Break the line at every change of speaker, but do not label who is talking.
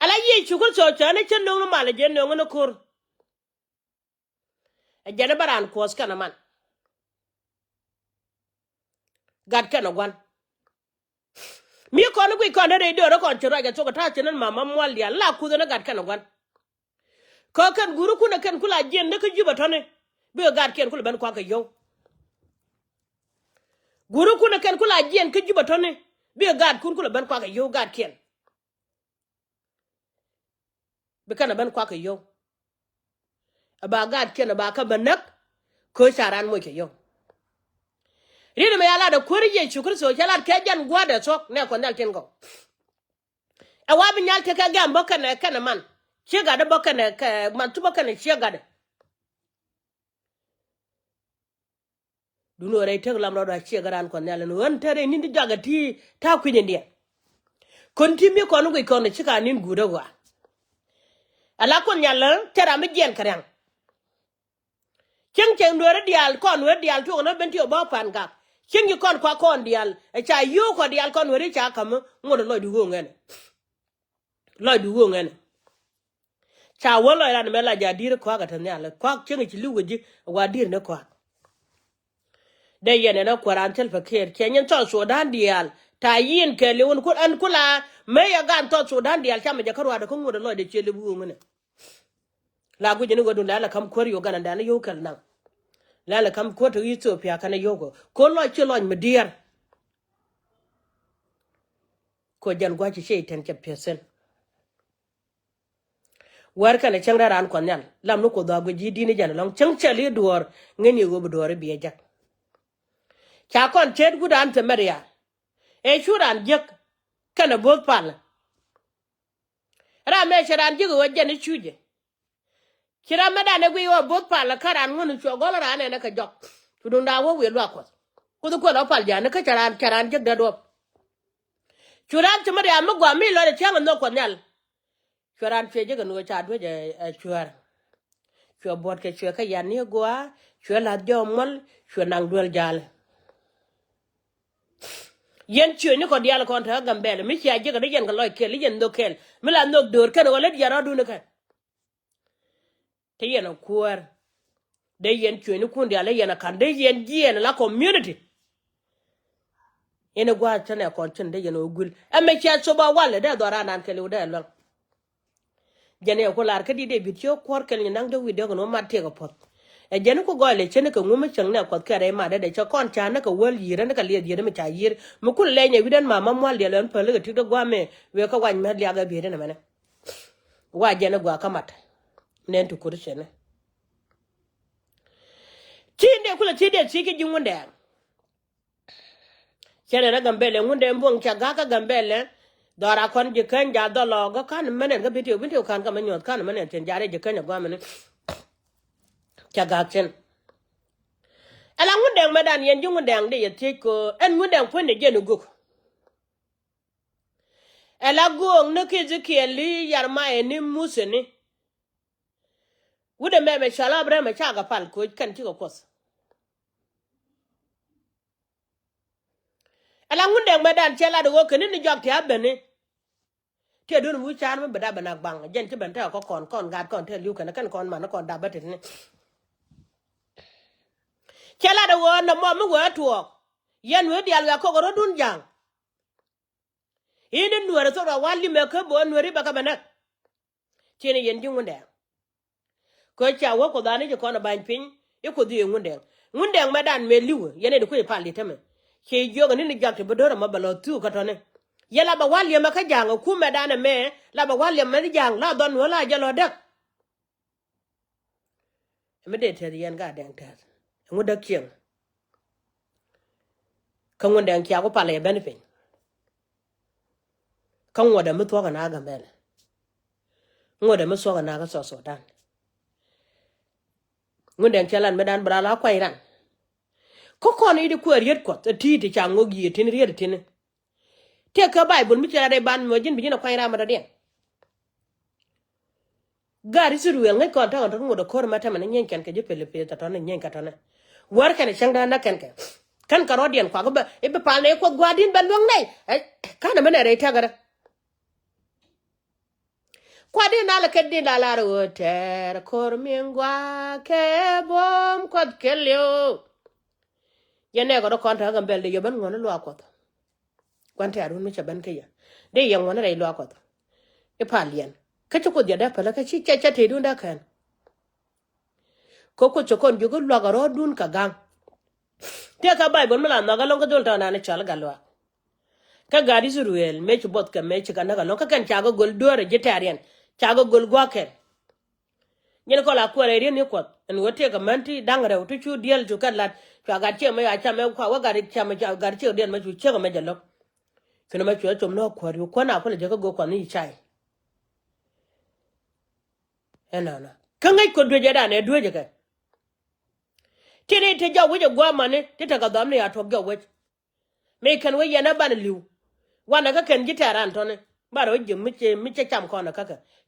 ala ye chukul so chane chen no mala je no no kur e jana baran kos kana man gad kana gwan mi ko no gwi ko na re do ro kon chura ga to ta chen mama mwal ya la ku na gad kana gwan ko kan guru kuna kan kula jen ne ka juba tone be gad ken kula ban kwa ka yo guru kuna kan kula jen ka juba tone be gad kun kula ban kwa ka yo gad ken be kana ban kwa ka yo aba gad ken ba ka banak ko sharan mo ke yo rina me ala da korije shukur so kala ke jan gwada so ne ko nal ten go e wa bi nyal te ka gam boka ne kana man che ga da boka ne ka man tu boka ne che ga da duno re te lam ro da che ga ran ko nal no won tare ni di jaga ti ta ku ni dia kon ti mi ko no ko ne chika nin guda wa ala ko nyal tera mi gen karang cheng do re dial kon we dial tu no ben ti obo pan ga cheng kon kwa kon dial e cha yu ko dial kon we cha kam ngod lo du go ngene lo du go ngene cha wo lo ran me la ja dir kwa ga tan ya kwa cheng chi lu ji wa dir ne kwa de yene na kwa ran tel fakir kenyen to Sudan dial ta yin ke le won ku an kula me ya gan to Sudan dial cha me ja karwa da kun ngod lo de che le bu ngene la gu jini godun la kam kor yo ganan da na yo kal nan la kam ko to Ethiopia kana yogo ko lo chi lo me diar ko jan gwa chi she ten ke pesen war kana chang ran kon nyal lam no ko da go ji dini jan long chang chali duor ngeni go duor bi ja cha kon chet gudan te maria e shuran jek kana bot pal ra me sharan jigo wa jan chuje kira madane gwi wa bot pal karan ngunu cho gol ran ne ka jok tudun da wo we lo ko ko lo pal jan ka charan jek da do churan te maria mo gwa mi lo de chang no kon nyal churan che jek no cha do je chuar chua bot ke chua ka yan ni gwa chua la jomol chua nang duel jal yen chua ni ko dial kon ta gambele mi cha je ga yen ga loy kel yen do kel mi la nok dor kan wala yara du ne kan te yen kuar de yen chua ni kun dial yen kan de yen la community ene gwa tane kon chen de yen ogul ame cha so ba wala de do ranan kel de lo jene ko lar ka di de bitio kor kel ni nang de wi de no ma te ko pot e jene ko gole chene ko ngum chang ne ko kare ma de cha kon cha na ko wal yira na ka le yira me cha yir mu kul le nye widan mama mwal de len pele ga tikdo gwa me we ka wan me liaga bi de na mene wa jene gwa kamat nen to kur chene tinde kula tinde sike jingunde chene na gambele ngunde mbong cha ga ka gambele dora kon je kan ja do lo ga kan menen ga bitio kan ka menyo kan menen ten jare je kan gwa menen cha ga chen ala ngundeng medan yen jungundeng de yete ko en ngundeng pone jenu guk ala gong ne ke zikeli yarma eni museni wude meme shala bre me chaga pal ko kan ti ko kos ala ngundeng medan chela do ko ni jok ti abene te don mu chan me bada bana bang jen ti ben ta ko kon gad kon te liu kan kon man kon da batet ni chela do na mo mu wa tuo yen we dial ga ko rodun jang ine nuere so wali me ko bo nuere baka bana chene yen jungundeng ko cha wo ko dani ko na ban pin e ko di ngundeng medan me liu yene de ko e pali teme ke joga ni jakte bodora mabalo tu ka tone yela ba wali me ka jang ku medan me la ba wali me jang la don wala jalo dak me de te yen ga den te nguda kien ka ngundeng kya ko pale ben pin kan wada mu to ga na ga mele ngoda mu so ga na ga so dan ngundeng chalan medan brala ko iran ko kon idi ko riet ko ti ti chango gi tin riet tin te ka bible mi tira de ban mo jin bi na ko iran ma da den gari suru wel ngai ko ta on ngoda ko ma ta man nyen ken ke je pele pe ta ton nyen ka ton war kan changda na ken kan ka rodien ko ba e be pal ne ko gwadin ban wong nei kan ma ne re ta gara Kwadi na la keddi la la woter kor mingwa ke bom kwad kelyo. Yene go do konta ga belde yo ban ngona lo akot. Kwante arun mi chaban ke ya. De yang ngona re lo akot. E palien. Ka choko dia da pala ka chi cha cha te dun da kan. Koko chokon jogo lo ga ro dun ka gang. Te ka bai bon mala na ga long ka dol ta na ne chal galwa. Ka gari zuruel me bot ka me ka na ga long ka kan cha go gol dore jetarian. Cha go gol gwaken. Nyen ko la ko re ni ko en wote ka manti dangre to chu diel to kan lat ka ga che me a cha me kwa wa ga ri cha me ga che diel me chu che ga me jalo kino me chu chom no ko ri ko na ko le ga go ko ni chai enana kan ngai ko dwe da ne dwe ga tire te ja wo je gwa mane te ta ga dam ne ya to ga wo me kan we ya na ban liu wana ka kan gitaran to ne ba ro je mi che cham ko na kaka